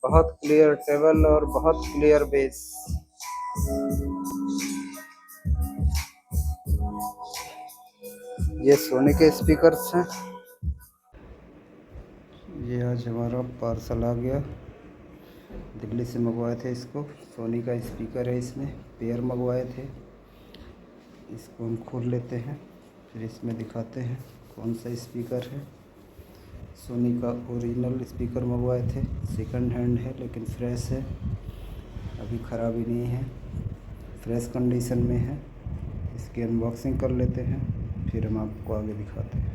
बहुत clear table और बहुत क्लियर बेस। ये सोनी के स्पीकर्स हैं। ये आज हमारा पार्सल आ गया, दिल्ली से मंगवाए थे इसको। सोनी का स्पीकर है, इसमें पेयर मंगवाए थे। इसको हम खोल लेते हैं, फिर इसमें दिखाते हैं कौन सा स्पीकर है। सोनी का ओरिजिनल स्पीकर मंगवाए थे, सेकंड हैंड है लेकिन फ्रेश है, अभी ख़राबी नहीं है, फ्रेश कंडीशन में है। इसकी अनबॉक्सिंग कर लेते हैं, फिर हम आपको आगे दिखाते हैं।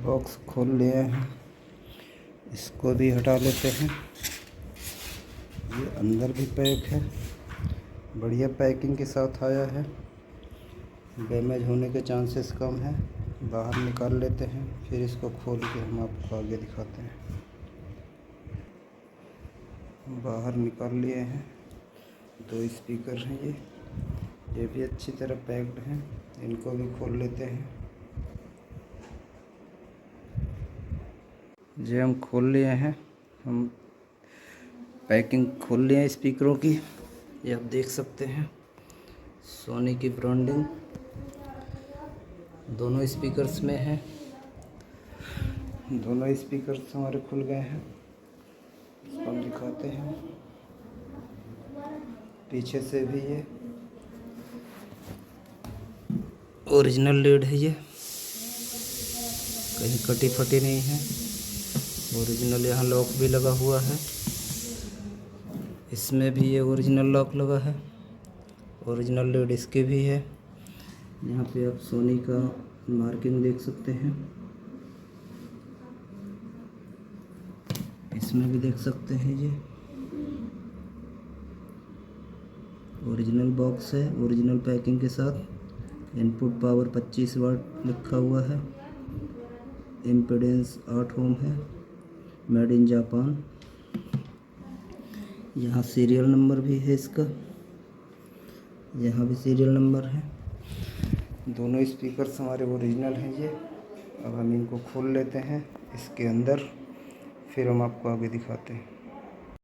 बॉक्स खोल लिए हैं, इसको भी हटा लेते हैं। ये अंदर भी पैक है, बढ़िया पैकिंग के साथ आया है, डैमेज होने के चांसेस कम है। बाहर निकाल लेते हैं, फिर इसको खोल के हम आपको आगे दिखाते हैं। बाहर निकाल लिए हैं, 2 स्पीकर हैं ये भी अच्छी तरह पैक्ड हैं। इनको भी खोल लेते हैं। ये हम खोल लिए हैं, हम पैकिंग खोल लिए हैं स्पीकरों की। ये आप देख सकते हैं, सोनी की ब्रांडिंग दोनों स्पीकर्स में है। दोनों स्पीकर्स हमारे खुल गए हैं, इसको हम दिखाते हैं। पीछे से भी ये ओरिजिनल लीड है, ये कहीं कटी फटी नहीं है, ओरिजिनल। यहाँ लॉक भी लगा हुआ है, इसमें भी ये ओरिजिनल लॉक लगा है, ओरिजिनल लीड इसके भी है। यहाँ पे आप सोनी का मार्किंग देख सकते हैं, इसमें भी देख सकते हैं। ये ओरिजिनल बॉक्स है, ओरिजिनल पैकिंग के साथ। इनपुट पावर 25 वाट लिखा हुआ है, इम्पीडेंस 8 ओम है, मेड इन जापान। यहाँ सीरियल नंबर भी है इसका, यहाँ भी सीरियल नंबर है। दोनों स्पीकर्स हमारे ओरिजिनल हैं ये। अब हम इनको खोल लेते हैं इसके अंदर, फिर हम आपको आगे दिखाते हैं।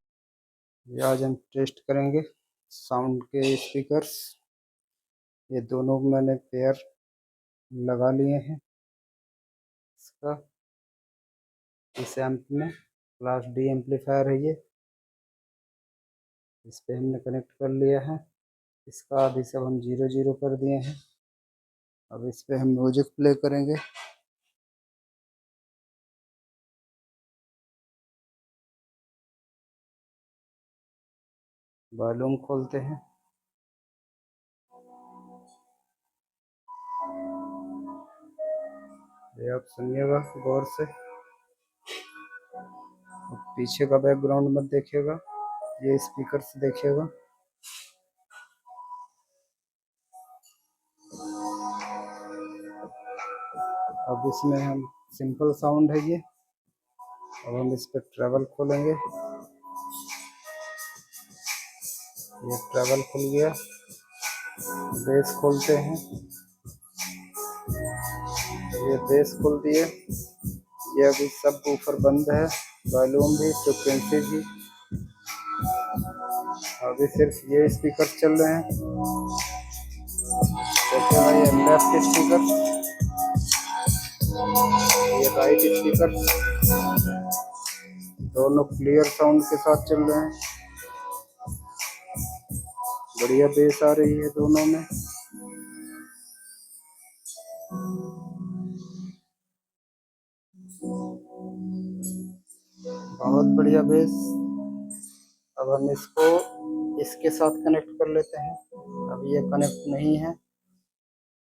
ये आज हम टेस्ट करेंगे साउंड के स्पीकर्स। ये दोनों मैंने पेयर लगा लिए हैं इसका। इस एम्प में क्लास डी एम्पलीफायर है ये, इस पे हमने कनेक्ट कर लिया है। इसका अभी सब हम 0 कर दिए हैं। अब इस पे हम म्यूजिक प्ले करेंगे। वॉल्यूम खोलते हैं, ये आप सुनिएगा गौर से। पीछे का बैकग्राउंड मत देखिएगा, ये स्पीकर से देखिएगा। अब इसमें हम सिंपल साउंड है ये। अब हम इस पर ट्रैवल खोलेंगे, ये ट्रैवल खुल गया। बेस खोलते हैं, ये बेस खोल दिए। ये अभी सब ऊपर बंद है, वॉल्यूम भी फ्रिक्वेंसी भी। अभी सिर्फ ये स्पीकर चल रहे हैं। देखिए भाई, ये लेफ्ट स्पीकर, ये राइट स्पीकर, दोनों क्लियर साउंड के साथ चल रहे हैं। बढ़िया बेस आ रही है दोनों में। बहुत बढ़िया बेस। अब हम इसको इसके साथ कनेक्ट कर लेते हैं। अब ये कनेक्ट नहीं है,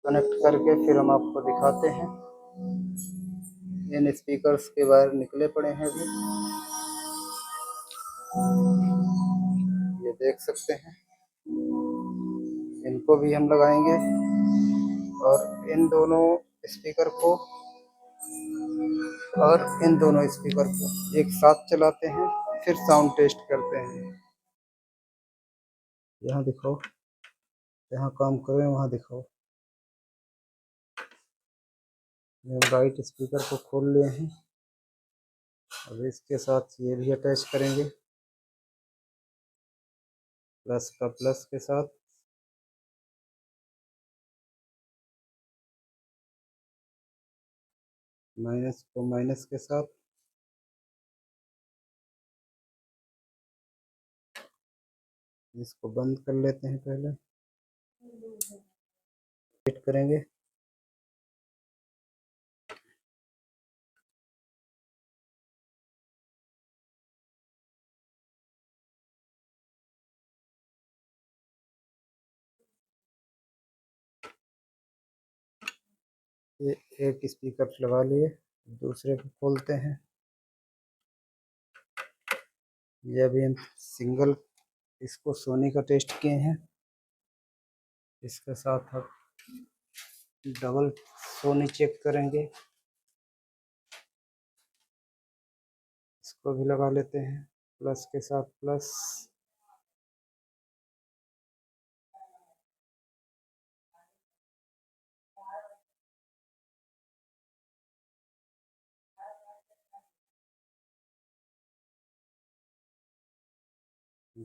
कनेक्ट करके फिर हम आपको दिखाते हैं। इन स्पीकर्स के वायर निकले पड़े हैं अभी, ये देख सकते हैं। इनको भी हम लगाएंगे और इन दोनों स्पीकर को एक साथ चलाते हैं, फिर साउंड टेस्ट करते हैं। यहाँ दिखाओ, यहाँ काम करें वहाँ दिखाओ। राइट स्पीकर को खोल लिए हैं, अब इसके साथ ये भी अटैच करेंगे, प्लस का प्लस के साथ, माइनस को माइनस के साथ। इसको बंद कर लेते हैं, पहले फिट करेंगे। ये एक स्पीकर लगा लिए, दूसरे को खोलते हैं। ये अभी हम सिंगल इसको सोनी का टेस्ट किए हैं, इसके साथ अब डबल सोनी चेक करेंगे। इसको भी लगा लेते हैं, प्लस के साथ प्लस।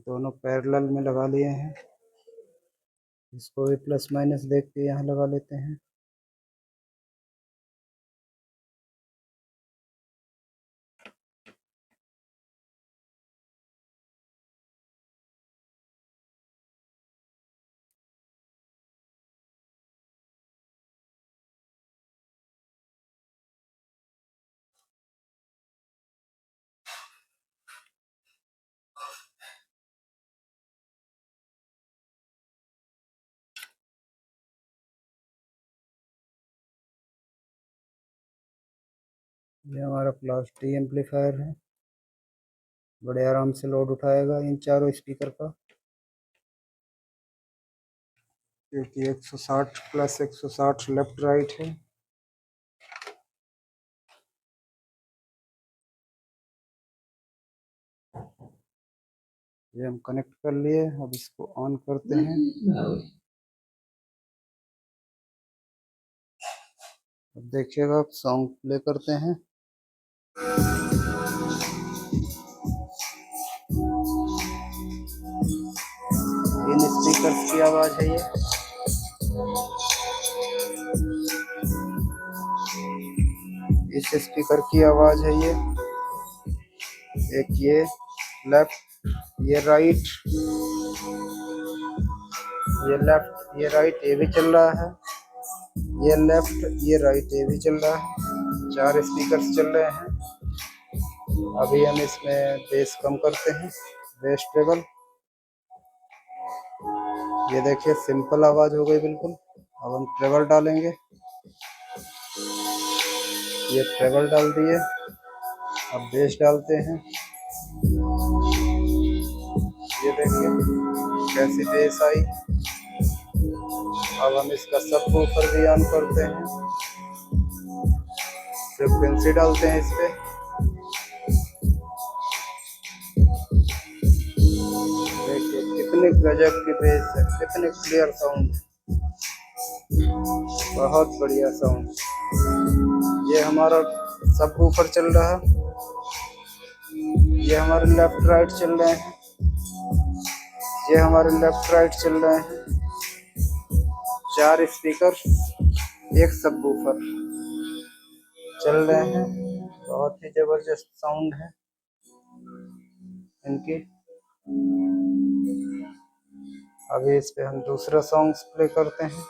दोनों पैरेलल में लगा लिए हैं। इसको भी प्लस माइनस देख के यहाँ लगा लेते हैं। ये हमारा क्लास डी एम्पलीफायर है, बड़े आराम से लोड उठाएगा इन चारों स्पीकर का, क्योंकि 160 प्लस 160 लेफ्ट राइट है। ये हम कनेक्ट कर लिए, अब इसको ऑन करते हैं। अब देखिएगा, आप सॉन्ग प्ले करते हैं। इन स्पीकर्स की आवाज है ये। इस स्पीकर की आवाज है ये। एक ये लेफ्ट, ये राइट, ये लेफ्ट, ये राइट, ये भी चल रहा है। ये लेफ्ट, ये राइट, ये भी चल रहा है। 4 स्पीकर्स चल रहे हैं। अभी हम इसमें बेस कम करते हैं, बेस ट्रेबल। ये देखिए सिंपल आवाज हो गई बिल्कुल। अब हम ट्रेबल डालेंगे। ये ट्रेबल डाल दिए, अब बेस डालते हैं। ये देखिए कैसी बेस आई। अब हम इसका सबवूफर भी ऑन करते हैं, फ्रीक्वेंसी डालते हैं इस पे। देखिए कितने गजब की बेस है, कितने क्लियर साउंड, बहुत बढ़िया साउंड। ये हमारा सबवूफर चल रहा है। ये हमारे लेफ्ट राइट चल रहे हैं। ये हमारे लेफ्ट राइट चल रहे हैं। 4 स्पीकर, एक सबवूफर चल रहे हैं। बहुत ही जबरदस्त साउंड है इनकी। अभी इस पे हम दूसरा सॉन्ग प्ले करते हैं।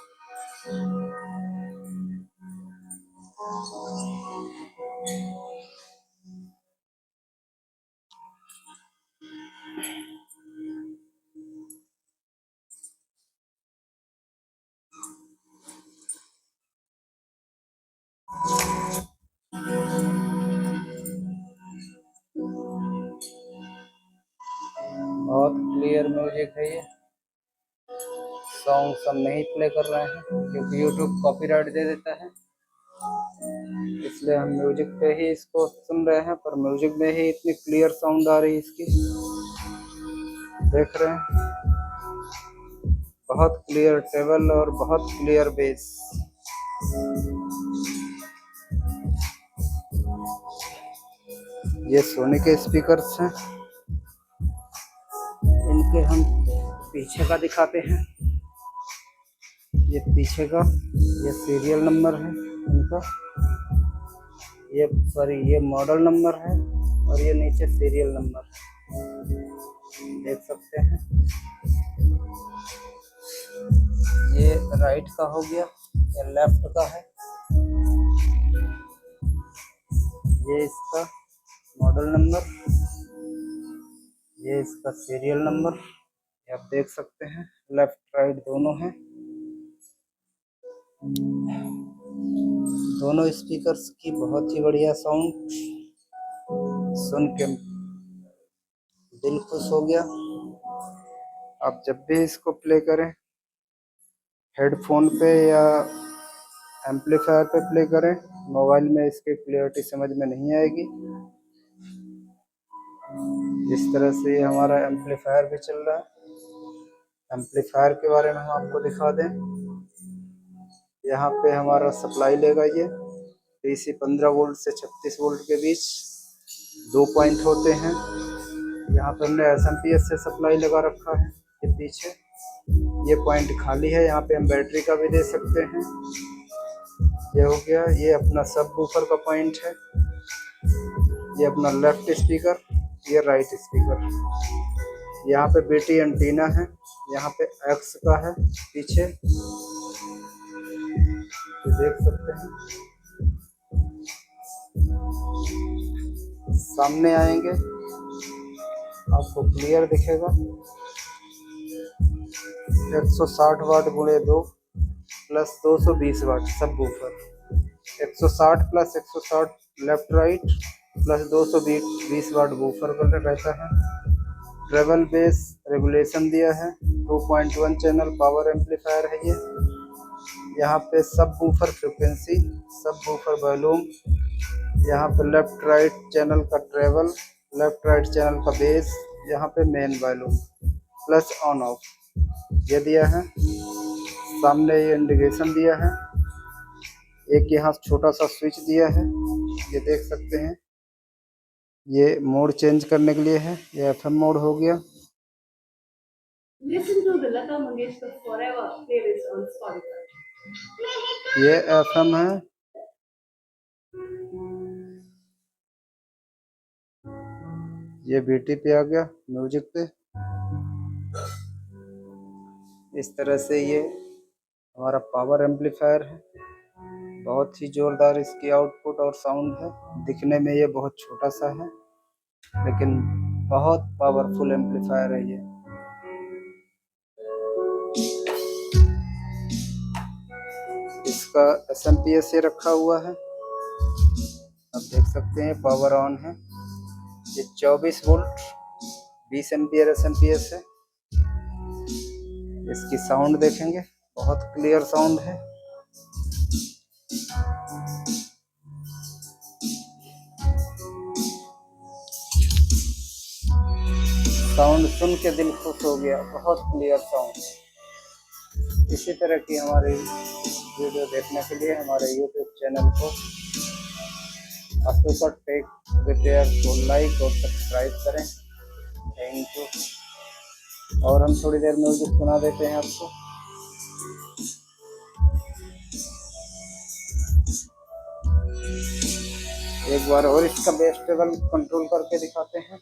बहुत क्लियर म्यूजिक है ये। सॉन्ग सब नहीं प्ले कर रहे हैं क्योंकि यूट्यूब कॉपीराइट दे देता है, इसलिए हम म्यूजिक पे ही इसको सुन रहे हैं। पर म्यूजिक में ही इतनी क्लियर साउंड आ रही है इसकी, देख रहे हैं। बहुत क्लियर टेबल और बहुत क्लियर बेस। ये सोनी के स्पीकर्स हैं। इनके हम पीछे का दिखाते हैं। ये पीछे का, ये सीरियल नंबर है इनका, ये सॉरी ये मॉडल नंबर है, और ये नीचे सीरियल नंबर देख सकते हैं। ये राइट का हो गया, ये लेफ्ट का है। ये इसका मॉडल नंबर, ये इसका सीरियल नंबर, ये आप देख सकते हैं। लेफ्ट राइट दोनों हैं। दोनों स्पीकर्स की बहुत ही बढ़िया साउंड, सुन के दिल खुश हो गया। आप जब भी इसको प्ले करें, हेडफोन पे या एम्पलीफायर पे प्ले करें, मोबाइल में इसकी क्लियरिटी समझ में नहीं आएगी। इस तरह से हमारा एम्पलीफायर भी चल रहा है। एम्पलीफायर के बारे में हम आपको दिखा दें। यहाँ पे हमारा सप्लाई लेगा ये डीसी 15 वोल्ट से 36 वोल्ट के बीच 2 पॉइंट होते हैं। यहाँ पे हमने एसएमपीएस से सप्लाई लगा रखा है। ये पीछे ये पॉइंट खाली है, यहाँ पे हम बैटरी का भी दे सकते हैं। ये हो गया, ये अपना सब वूफर का पॉइंट है। ये अपना लेफ्ट स्पीकर, ये राइट स्पीकर। यहाँ पे बीटी एंटीना है, यहाँ पे एक्स का है पीछे, ये देख सकते हैं। सामने आएंगे आपको क्लियर दिखेगा। 160 वाट गुणे 2 प्लस 220 वाट सब woofer. 160 plus 160 left right plus 220 वाट वूफर का रहता है। ट्रेवल बेस रेगुलेशन दिया है। 2.1 चैनल पावर एम्पलीफायर है ये। यहाँ पे सब वूफर फ्रिक्वेंसी, सब वूफर वॉल्यूम, यहाँ पे लेफ्ट राइट चैनल का ट्रेवल, लेफ्ट राइट चैनल का बेस, यहाँ पे main volume plus on off ये दिया है। सामने ये इंडिकेशन दिया है। एक यहाँ छोटा सा स्विच दिया है, ये देख सकते हैं। ये मोड चेंज करने के लिए है। ये एफएम मोड हो गया। Listen to the Lata Mangeshkar Forever playlist on Spotify. ये एफएम है। ये बीटी पे आ गया म्यूजिक पे। इस तरह से ये हमारा पावर एम्पलीफायर है। बहुत ही जोरदार इसकी आउटपुट और साउंड है। दिखने में ये बहुत छोटा सा है, लेकिन बहुत पावरफुल एम्पलीफायर है ये। इसका एसएमपीएस से रखा हुआ है, आप देख सकते हैं। पावर ऑन है। ये 24 वोल्ट 20 एम्पियर एसएमपीएस है। इसकी साउंड देखेंगे, बहुत क्लियर साउंड है। साउंड सुन के दिल खुश हो गया, बहुत क्लियर साउंड। इसी तरह की हमारी वीडियो देखने के लिए हमारे यूट्यूब चैनल को अशोका टेक रिपेयर को लाइक और सब्सक्राइब करें। Thank you. और हम थोड़ी देर म्यूजिक सुना देते हैं आपको। एक बार और इसका बेस टेबल कंट्रोल करके दिखाते हैं।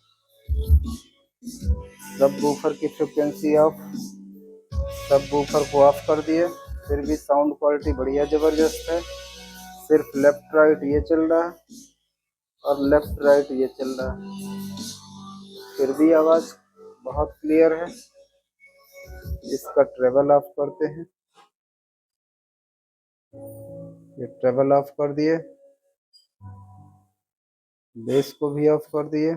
सब वूफर की फ्रिक्वेंसी ऑफ, सब वूफर को ऑफ कर दिए, फिर भी साउंड क्वालिटी बढ़िया ज़बरदस्त है। सिर्फ लेफ्ट राइट ये चल रहा है और लेफ्ट राइट ये चल रहा है, फिर भी आवाज़ बहुत क्लियर है। इसका ट्रेवल ऑफ करते हैं। ये ट्रेवल ऑफ कर दिए, बेस को भी ऑफ कर दिए।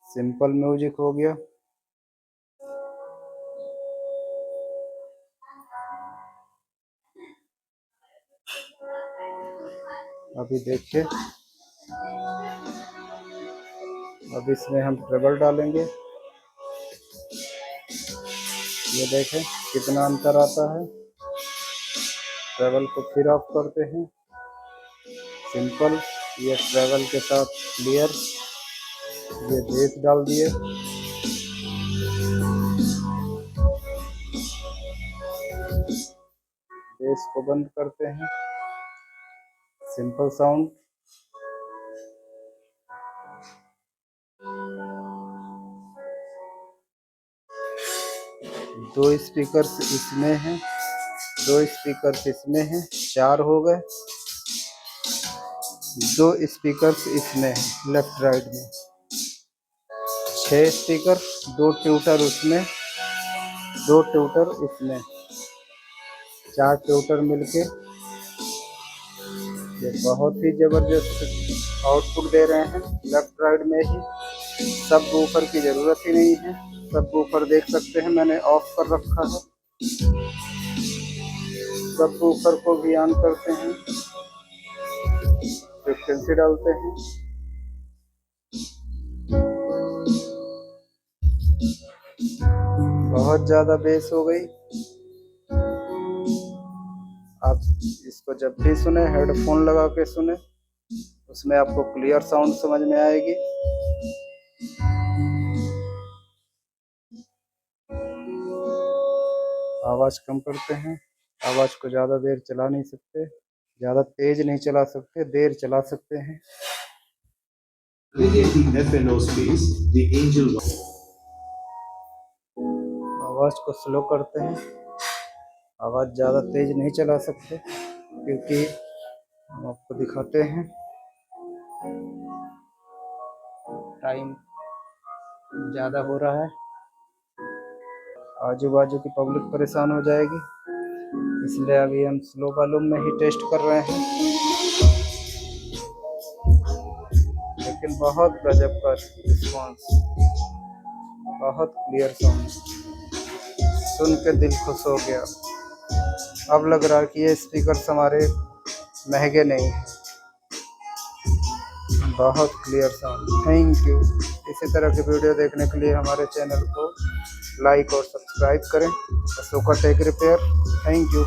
सिंपल म्यूजिक हो गया। अभी देखिए, अब इसमें हम ट्रेवल डालेंगे। ये देखें कितना अंतर आता है। ट्रेवल को फिर ऑफ करते हैं। सिंपल, ये ट्रैवल के साथ क्लियर, ये बेस डाल दिए। बेस को बंद करते हैं। Simple sound. दो स्पीकर्स इसमें हैं, दो स्पीकर्स इसमें हैं, 4 हो गए। दो स्पीकर्स इसमें हैं लेफ्ट राइट में, 6 स्पीकर, 2 ट्यूटर उसमें, 2 ट्यूटर इसमें, 4 ट्यूटर मिलके ये बहुत ही जबरदस्त आउटपुट दे रहे हैं लेफ्ट राइट में ही। सब वूफर की ज़रूरत ही नहीं है। सब वूफर देख सकते हैं मैंने ऑफ कर रखा है। सब वूफर को भी ऑन करते हैं, फ्रीक्वेंसी डालते हैं। बहुत ज़्यादा बेस हो गई। आप इसको जब भी सुने हेडफोन लगा के सुने, उसमें आपको क्लियर साउंड समझ में आएगी। आवाज़ कम करते हैं। आवाज़ को ज़्यादा देर चला नहीं सकते, ज़्यादा तेज नहीं चला सकते, देर चला सकते हैं। आवाज़ को स्लो करते हैं। आवाज़ ज़्यादा तेज नहीं चला सकते क्योंकि हम आपको दिखाते हैं टाइम ज़्यादा हो रहा है, आजू बाजू की पब्लिक परेशान हो जाएगी, इसलिए अभी हम स्लो वॉल्यूम में ही टेस्ट कर रहे हैं। लेकिन बहुत गजब का रिस्पॉन्स, बहुत क्लियर साउंड, सुन के दिल खुश हो गया। अब लग रहा है कि ये स्पीकर्स हमारे महंगे नहीं हैं। बहुत क्लियर साउंड। Thank you. इसी तरह की वीडियो देखने के लिए हमारे चैनल को लाइक और सब्सक्राइब करें। Ashoka tech repair. Thank you.